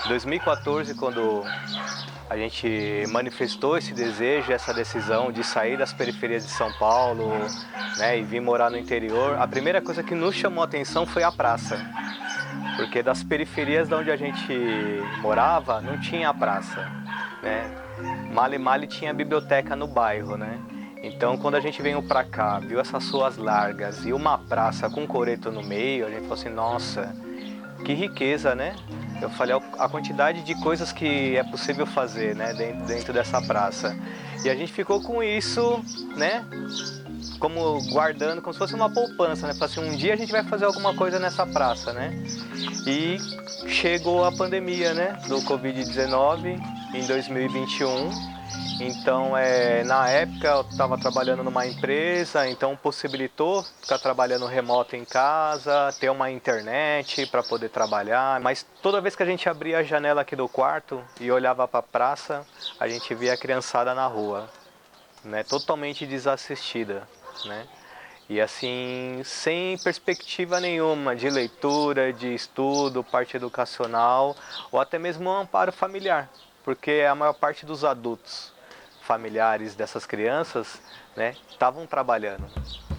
Em 2014, quando a gente manifestou esse desejo, essa decisão de sair das periferias de São Paulo, né, e vir morar no interior, a primeira coisa que nos chamou a atenção foi a praça. Porque das periferias de onde a gente morava, não tinha praça, né? Male male tinha biblioteca no bairro, né? Então, quando a gente veio pra cá, viu essas ruas largas e uma praça com coreto no meio, a gente falou assim, nossa, que riqueza, né? Eu falei a quantidade de coisas que é possível fazer, né, dentro dessa praça. E a gente ficou com isso, né, como guardando, como se fosse uma poupança, né? Falei assim, um dia a gente vai fazer alguma coisa nessa praça, né? E chegou a pandemia, né, do Covid-19 em 2021. Então, na época eu estava trabalhando numa empresa, então possibilitou ficar trabalhando remoto em casa, ter uma internet para poder trabalhar. Mas toda vez que a gente abria a janela aqui do quarto e olhava para a praça, a gente via a criançada na rua, né, totalmente desassistida, né? E assim, sem perspectiva nenhuma de leitura, de estudo, parte educacional ou até mesmo um amparo familiar, porque a maior parte dos adultos familiares dessas crianças, né, estavam trabalhando.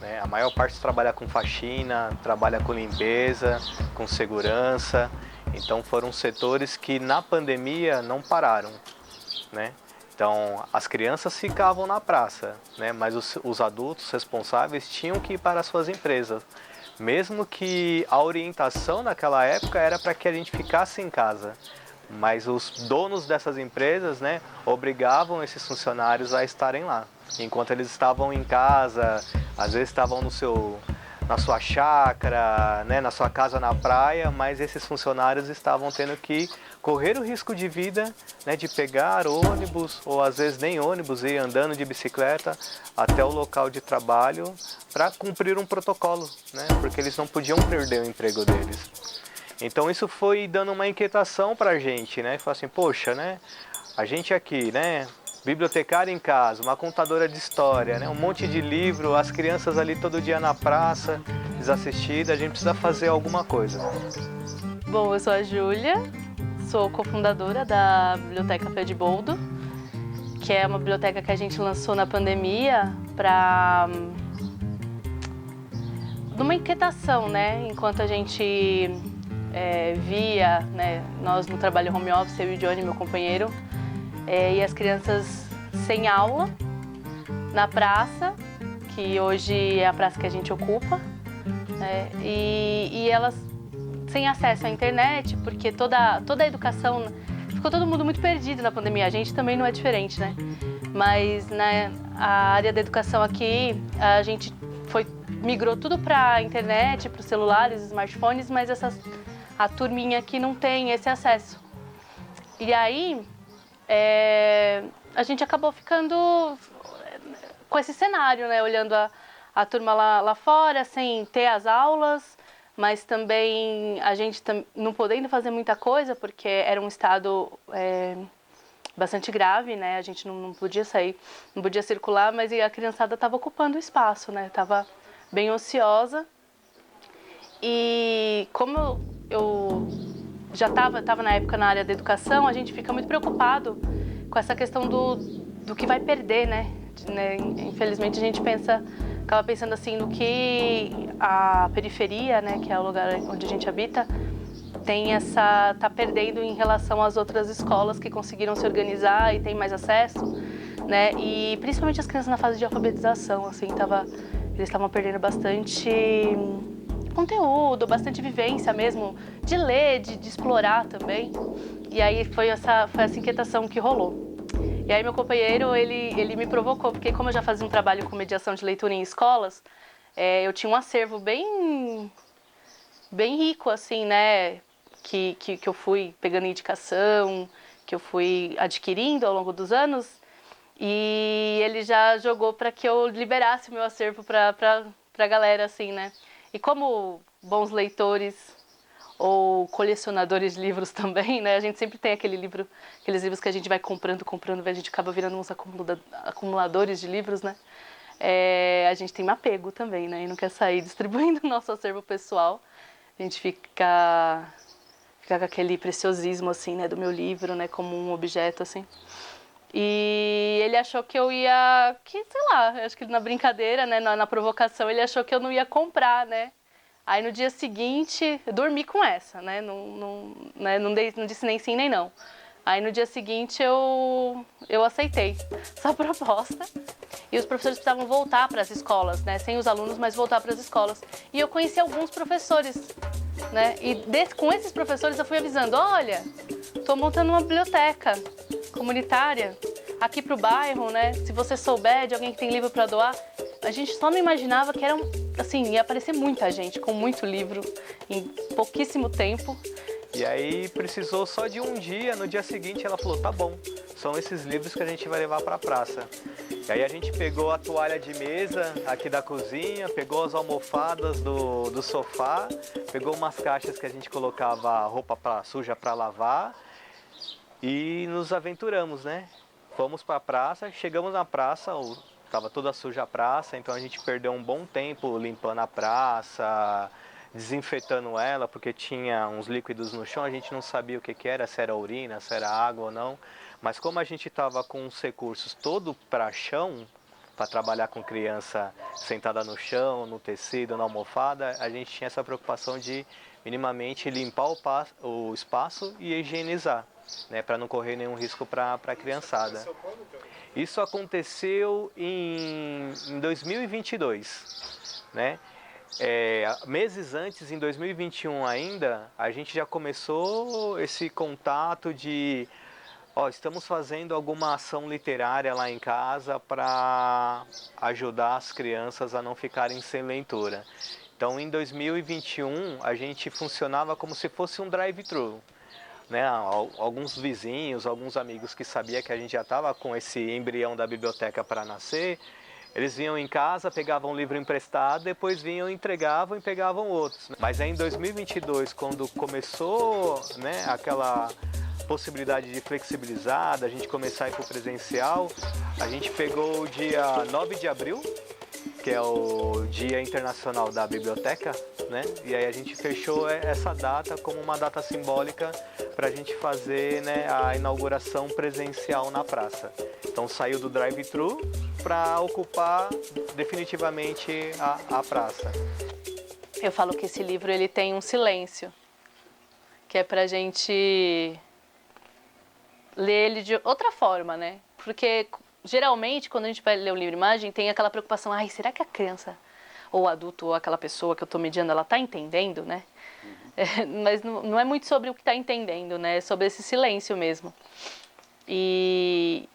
Né? A maior parte trabalha com faxina, trabalha com limpeza, com segurança. Então foram setores que na pandemia não pararam, né? Então, as crianças ficavam na praça, né? Mas os adultos responsáveis tinham que ir para as suas empresas. Mesmo que a orientação naquela época era para que a gente ficasse em casa. Mas os donos dessas empresas, né, obrigavam esses funcionários a estarem lá. Enquanto eles estavam em casa, às vezes estavam na sua chácara, né, na sua casa na praia, mas esses funcionários estavam tendo que correr o risco de vida, né, de pegar ônibus ou às vezes nem ônibus, ir andando de bicicleta até o local de trabalho para cumprir um protocolo, né, porque eles não podiam perder o emprego deles. Então isso foi dando uma inquietação para a gente, né? Falar assim, poxa, né? A gente aqui, né? Bibliotecária em casa, uma contadora de história, né? Um monte de livro, as crianças ali todo dia na praça, desassistidas, a gente precisa fazer alguma coisa. Bom, eu sou a Júlia, sou cofundadora da Biblioteca Pé de Boldo, que é uma biblioteca que a gente lançou na pandemia para numa inquietação, né? Enquanto a gente via, né, nós no trabalho home office, eu e o Johnny, meu companheiro, e as crianças sem aula na praça, que hoje é a praça que a gente ocupa, e elas sem acesso à internet, porque toda a educação, ficou todo mundo muito perdido na pandemia, a gente também não é diferente, né? Mas né, a área da educação aqui, a gente migrou tudo para a internet, para os celulares, smartphones, mas a turminha aqui não tem esse acesso. E aí, a gente acabou ficando com esse cenário, né? Olhando a turma lá fora, sem ter as aulas, mas também a gente não podendo fazer muita coisa, porque era um estado bastante grave, né? A gente não podia sair, não podia circular, mas a criançada estava ocupando o espaço, né? Estava bem ociosa. E como eu já estava na época na área da educação, a gente fica muito preocupado com essa questão do que vai perder, né? Infelizmente a gente acaba pensando assim no que a periferia, né, que é o lugar onde a gente habita, tá perdendo em relação às outras escolas que conseguiram se organizar e têm mais acesso, né? E principalmente as crianças na fase de alfabetização, assim, eles estavam perdendo bastante conteúdo, bastante vivência mesmo, de ler, de explorar também. E aí foi essa inquietação que rolou. E aí meu companheiro, ele me provocou, porque como eu já fazia um trabalho com mediação de leitura em escolas, eu tinha um acervo bem rico, assim, né, que eu fui pegando indicação, que eu fui adquirindo ao longo dos anos, e ele já jogou para que eu liberasse o meu acervo para a galera, assim, né. E como bons leitores ou colecionadores de livros também, né? A gente sempre tem aqueles livros que a gente vai comprando, a gente acaba virando uns acumuladores de livros, né? A gente tem um apego também, né? E não quer sair distribuindo o nosso acervo pessoal. A gente fica ficar com aquele preciosismo, assim, né, do meu livro, né, como um objeto, assim. E ele achou que eu ia, sei lá, acho que na brincadeira, né, na provocação, ele achou que eu não ia comprar, né. Aí no dia seguinte, eu dormi com essa, né, não disse nem sim nem não. Aí no dia seguinte eu aceitei essa proposta e os professores precisavam voltar para as escolas, né, sem os alunos, mas voltar para as escolas. E eu conheci alguns professores, né, e com esses professores eu fui avisando, olha, estou montando uma biblioteca comunitária aqui para o bairro, né, se você souber de alguém que tem livro para doar. A gente só não imaginava que assim, ia aparecer muita gente com muito livro em pouquíssimo tempo. E aí precisou só de um dia, no dia seguinte ela falou, tá bom, são esses livros que a gente vai levar para a praça. E aí a gente pegou a toalha de mesa aqui da cozinha, pegou as almofadas do sofá, pegou umas caixas que a gente colocava roupa suja para lavar e nos aventuramos, né? Fomos para a praça, chegamos na praça, estava toda suja a praça, então a gente perdeu um bom tempo limpando a praça, desinfetando ela, porque tinha uns líquidos no chão, a gente não sabia o que era, se era urina, se era água ou não. Mas como a gente estava com os recursos todo para chão, para trabalhar com criança sentada no chão, no tecido, na almofada, a gente tinha essa preocupação de minimamente limpar o espaço e higienizar, né, para não correr nenhum risco para a criançada. Isso aconteceu em 2022, né? Meses antes, em 2021 ainda, a gente já começou esse contato de estamos fazendo alguma ação literária lá em casa para ajudar as crianças a não ficarem sem leitura. Então, em 2021, a gente funcionava como se fosse um drive-thru, né? Alguns vizinhos, alguns amigos que sabiam que a gente já estava com esse embrião da biblioteca para nascer, eles vinham em casa, pegavam um livro emprestado, depois vinham, entregavam e pegavam outros. Mas aí em 2022, quando começou, né, aquela possibilidade de flexibilizar, da gente começar a ir para o presencial, a gente pegou o dia 9 de abril, que é o Dia Internacional da Biblioteca, né? E aí a gente fechou essa data como uma data simbólica para a gente fazer, né, a inauguração presencial na praça. Então saiu do drive-thru para ocupar definitivamente a praça. Eu falo que esse livro ele tem um silêncio, que é pra gente ler ele de outra forma, né? Porque geralmente quando a gente vai ler o livro-imagem tem aquela preocupação, será que a criança ou o adulto ou aquela pessoa que eu estou mediando, ela está entendendo, né? Mas não é muito sobre o que está entendendo, né? É sobre esse silêncio mesmo. E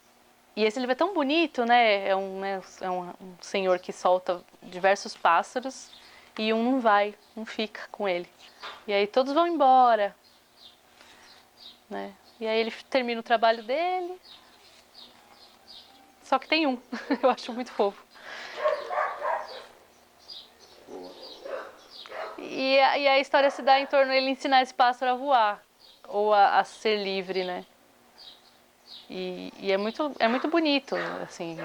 esse livro é tão bonito, né? É um senhor que solta diversos pássaros e um não vai, um fica com ele. E aí todos vão embora, né? E aí ele termina o trabalho dele, só que tem um. Eu acho muito fofo. E a história se dá em torno dele ensinar esse pássaro a voar, ou a ser livre, né? E é muito bonito, assim,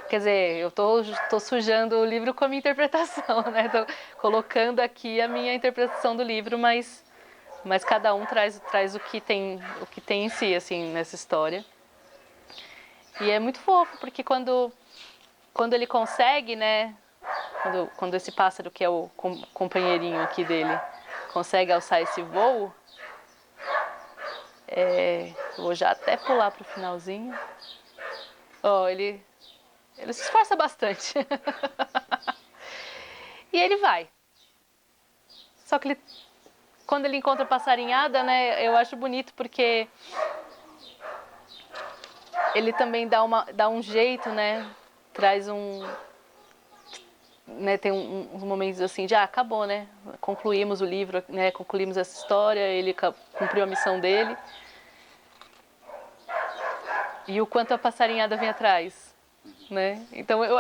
quer dizer, eu tô sujando o livro com a minha interpretação, né? Tô colocando aqui a minha interpretação do livro, mas cada um traz o que tem em si, assim, nessa história. E é muito fofo, porque quando ele consegue, né? Quando esse pássaro, que é o companheirinho aqui dele, consegue alçar esse voo, vou já até pular para o finalzinho. Ele se esforça bastante. E ele vai. Só que quando ele encontra a passarinhada, né, eu acho bonito porque ele também dá um jeito, né, traz né, tem uns momentos assim de acabou, né, concluímos o livro, né, concluímos essa história, ele cumpriu a missão dele. E o quanto a passarinhada vem atrás, né? Então eu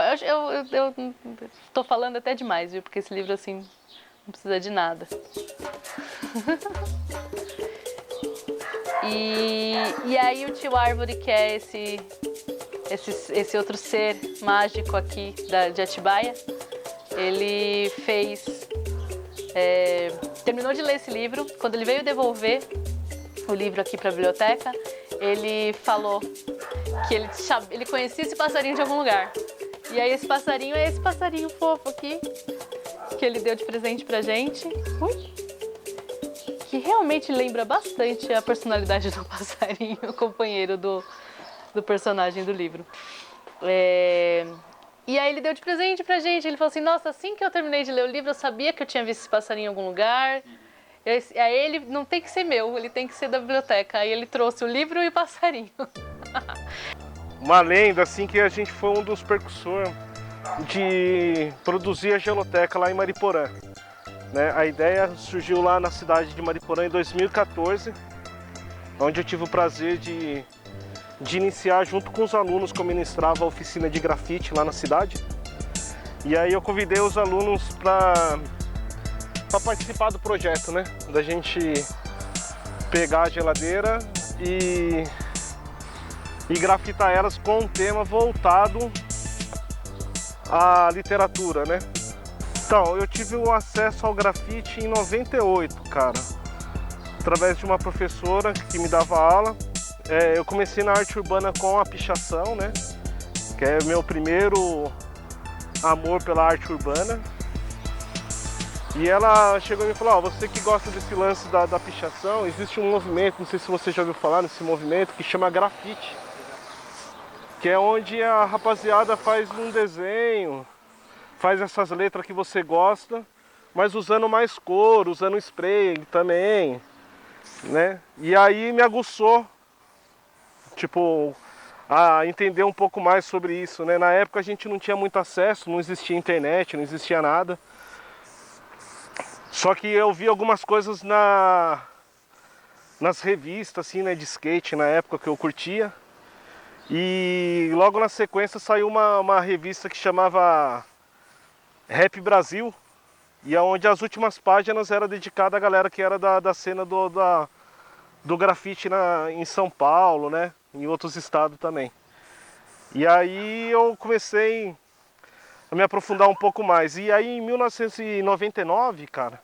tô falando até demais, viu? Porque esse livro assim não precisa de nada. E aí o tio Árvore, que é esse outro ser mágico aqui de Atibaia, ele fez terminou de ler esse livro, quando ele veio devolver o livro aqui para a biblioteca, ele falou que ele conhecia esse passarinho de algum lugar. E aí esse passarinho é esse passarinho fofo aqui, que ele deu de presente pra gente. Ui. Que realmente lembra bastante a personalidade do passarinho, o companheiro do personagem do livro. E aí ele deu de presente pra gente, ele falou assim, nossa, assim que eu terminei de ler o livro, eu sabia que eu tinha visto esse passarinho em algum lugar. Aí ele não tem que ser meu, ele tem que ser da biblioteca. Aí ele trouxe o livro e o passarinho. Uma lenda, assim, que a gente foi um dos precursores de produzir a geloteca lá em Mariporã. Né? A ideia surgiu lá na cidade de Mariporã em 2014, onde eu tive o prazer de iniciar junto com os alunos que eu ministrava a oficina de grafite lá na cidade. E aí eu convidei os alunos para participar do projeto, né? Da gente pegar a geladeira e grafitar elas com um tema voltado à literatura, né? Então, eu tive o acesso ao grafite em 98, cara, através de uma professora que me dava aula. Eu comecei na arte urbana com a pichação, né? Que é o meu primeiro amor pela arte urbana. E ela chegou e me falou, você que gosta desse lance da pichação, existe um movimento, não sei se você já ouviu falar nesse movimento, que chama grafite. Que é onde a rapaziada faz um desenho, faz essas letras que você gosta, mas usando mais cor, usando spray também, né? E aí me aguçou, tipo, a entender um pouco mais sobre isso, né? Na época a gente não tinha muito acesso, não existia internet, não existia nada. Só que eu vi algumas coisas nas revistas, assim, né, de skate, na época que eu curtia. E logo na sequência saiu uma revista que chamava Rap Brasil, e onde as últimas páginas eram dedicadas à galera que era da cena do grafite em São Paulo, né? Em outros estados também. E aí eu comecei a me aprofundar um pouco mais. E aí em 1999, cara,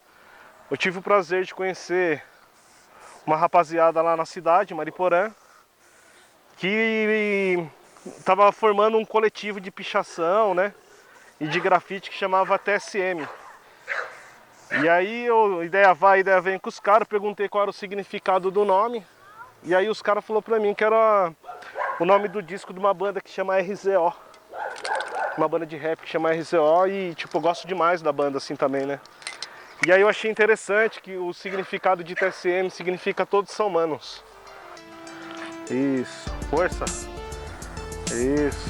eu tive o prazer de conhecer uma rapaziada lá na cidade, Mariporã, que estava formando um coletivo de pichação, né? E de grafite que chamava TSM. E aí, ideia vai, ideia vem com os caras, perguntei qual era o significado do nome. E aí os caras falaram pra mim que era o nome do disco de uma banda que chama RZO. Uma banda de rap que chama RZO e, tipo, eu gosto demais da banda assim também, né? E aí eu achei interessante que o significado de TSM significa todos são manos. Isso, força. Isso.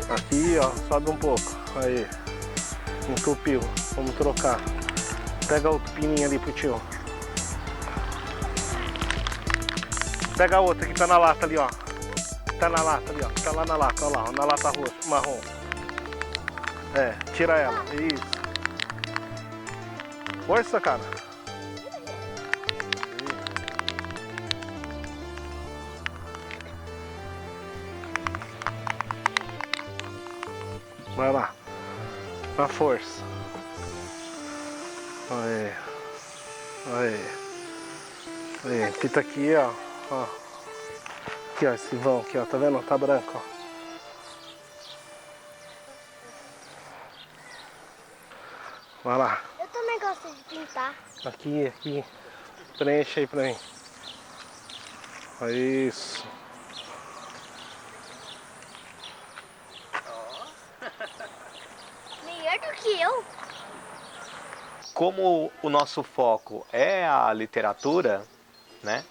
Aqui, ó, sobe um pouco. Aí. Entupiu. Vamos trocar. Pega outro pininho ali pro tio. Pega a outra que tá na lata ali, ó. Tá na lata ali, ó. Tá lá na lata, ó lá, na lata roxa, marrom. Tira ela. Isso. Força, cara. Vai lá. Na força. Aí. Aí. Aí. Fita aqui, ó. Aqui, ó, esse vão aqui, ó. Tá vendo? Tá branco, ó. Vai lá. Eu também gosto de pintar. Aqui. Preenche aí pra mim. Isso. Melhor do que eu. Como o nosso foco é a literatura, né?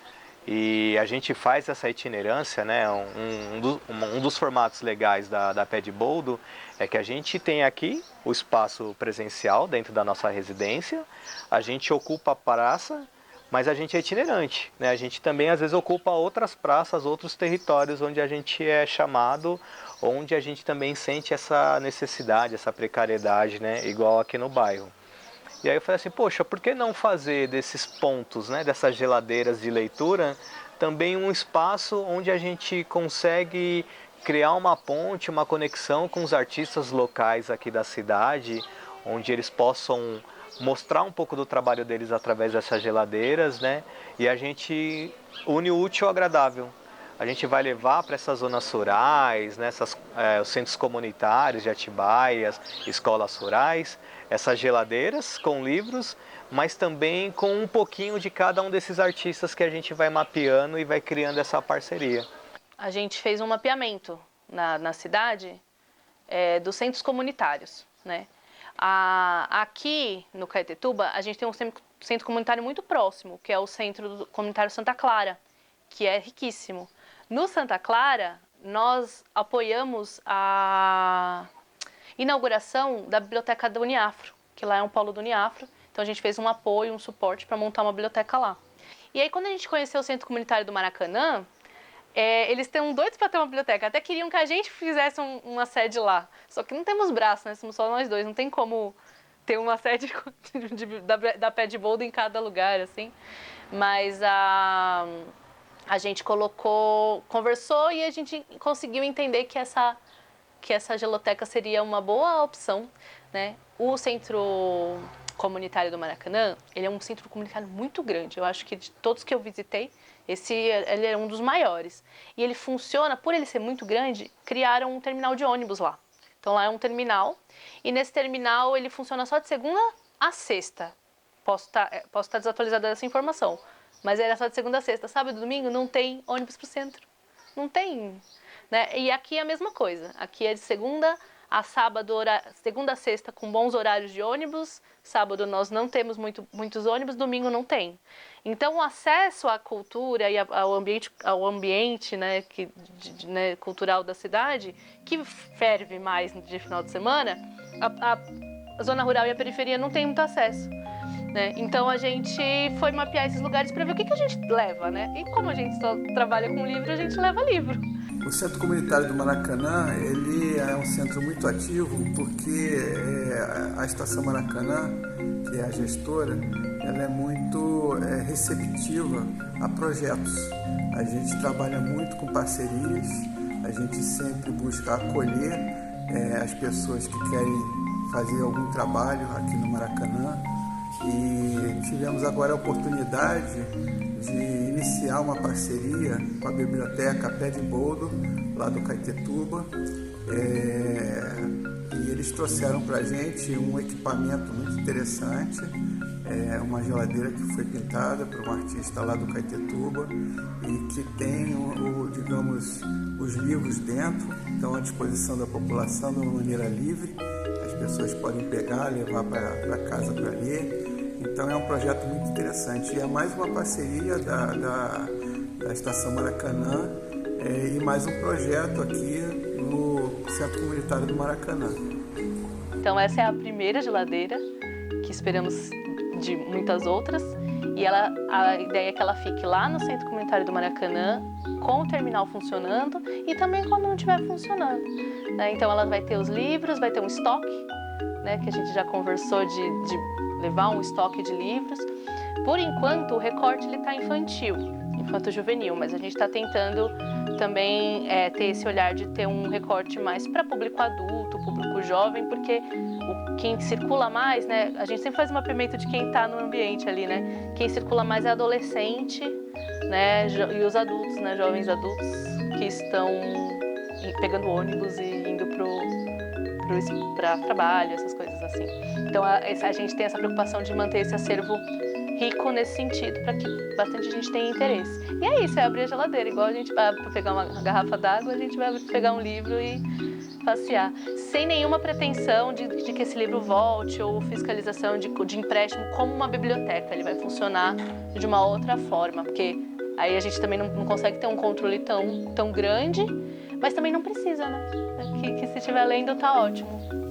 E a gente faz essa itinerância, né? Um dos formatos legais da Pé de Boldo é que a gente tem aqui o espaço presencial dentro da nossa residência, a gente ocupa a praça, mas a gente é itinerante, né? A gente também às vezes ocupa outras praças, outros territórios onde a gente é chamado, onde a gente também sente essa necessidade, essa precariedade, né? Igual aqui no bairro. E aí eu falei assim, poxa, por que não fazer desses pontos, né, dessas geladeiras de leitura, também um espaço onde a gente consegue criar uma ponte, uma conexão com os artistas locais aqui da cidade, onde eles possam mostrar um pouco do trabalho deles através dessas geladeiras, né? E a gente une o útil ao agradável. A gente vai levar para essas zonas rurais, né, os centros comunitários de Atibaia, escolas rurais, essas geladeiras com livros, mas também com um pouquinho de cada um desses artistas que a gente vai mapeando e vai criando essa parceria. A gente fez um mapeamento na cidade dos centros comunitários, né? Aqui no Caetetuba, a gente tem um centro comunitário muito próximo, que é o Centro Comunitário Santa Clara, que é riquíssimo. No Santa Clara, nós apoiamos a inauguração da biblioteca da Uniafro, que lá é um polo do Uniafro. Então a gente fez um apoio, um suporte para montar uma biblioteca lá. E aí quando a gente conheceu o Centro Comunitário do Maracanã, eles estão doidos para ter uma biblioteca. Até queriam que a gente fizesse uma sede lá. Só que não temos braço, né? Somos só nós dois. Não tem como ter uma sede da Pet Bold em cada lugar, assim. Mas a gente conversou e a gente conseguiu entender que essa geloteca seria uma boa opção, né? O Centro Comunitário do Maracanã, ele é um centro comunitário muito grande. Eu acho que de todos que eu visitei, ele é um dos maiores. E ele funciona, por ele ser muito grande, criaram um terminal de ônibus lá. Então lá é um terminal, e nesse terminal ele funciona só de segunda a sexta. Posso estar desatualizada dessa informação, mas era só de segunda a sexta. Sábado e domingo não tem ônibus para o centro. Não tem, né? E aqui é a mesma coisa. Aqui é de segunda a sábado, segunda a sexta com bons horários de ônibus. Sábado nós não temos muitos ônibus, domingo não tem. Então o acesso à cultura e ao ambiente né, né, cultural da cidade, que ferve mais de final de semana, a zona rural e a periferia não tem muito acesso. Né? Então a gente foi mapear esses lugares para ver o que a gente leva, né? E como a gente só trabalha com livro, a gente leva livro. O Centro Comunitário do Maracanã, ele é um centro muito ativo porque a Estação Maracanã, que é a gestora, ela é muito receptiva a projetos. A gente trabalha muito com parcerias, a gente sempre busca acolher as pessoas que querem fazer algum trabalho aqui no Maracanã. E tivemos agora a oportunidade de iniciar uma parceria com a biblioteca Pé de Boldo, lá do Caetetuba. E eles trouxeram para a gente um equipamento muito interessante, uma geladeira que foi pintada por um artista lá do Caetetuba e que tem, digamos, os livros dentro, estão à disposição da população de uma maneira livre. As pessoas podem pegar, levar para casa para ler. Então é um projeto muito interessante. E é mais uma parceria da Estação Maracanã e mais um projeto aqui no Centro Comunitário do Maracanã. Então essa é a primeira geladeira, que esperamos de muitas outras. E a ideia é que ela fique lá no Centro Comunitário do Maracanã, com o terminal funcionando e também quando não estiver funcionando. Né? Então ela vai ter os livros, vai ter um estoque, né, que a gente já conversou de levar um estoque de livros. Por enquanto, o recorte está infanto-juvenil, mas a gente está tentando também ter esse olhar de ter um recorte mais para público adulto, público jovem, porque quem circula mais, né, a gente sempre faz um mapeamento de quem está no ambiente ali, né? Quem circula mais é adolescente, né, e os adultos, né, jovens adultos que estão pegando ônibus e indo para trabalho, essas coisas assim. Então a gente tem essa preocupação de manter esse acervo rico nesse sentido, para que bastante gente tenha interesse. E é isso, é abrir a geladeira, igual a gente vai pegar uma garrafa d'água, a gente vai pegar um livro e passear, sem nenhuma pretensão de que esse livro volte ou fiscalização de empréstimo como uma biblioteca. Ele vai funcionar de uma outra forma, porque aí a gente também não consegue ter um controle tão grande, mas também não precisa, né? Que se estiver lendo tá ótimo.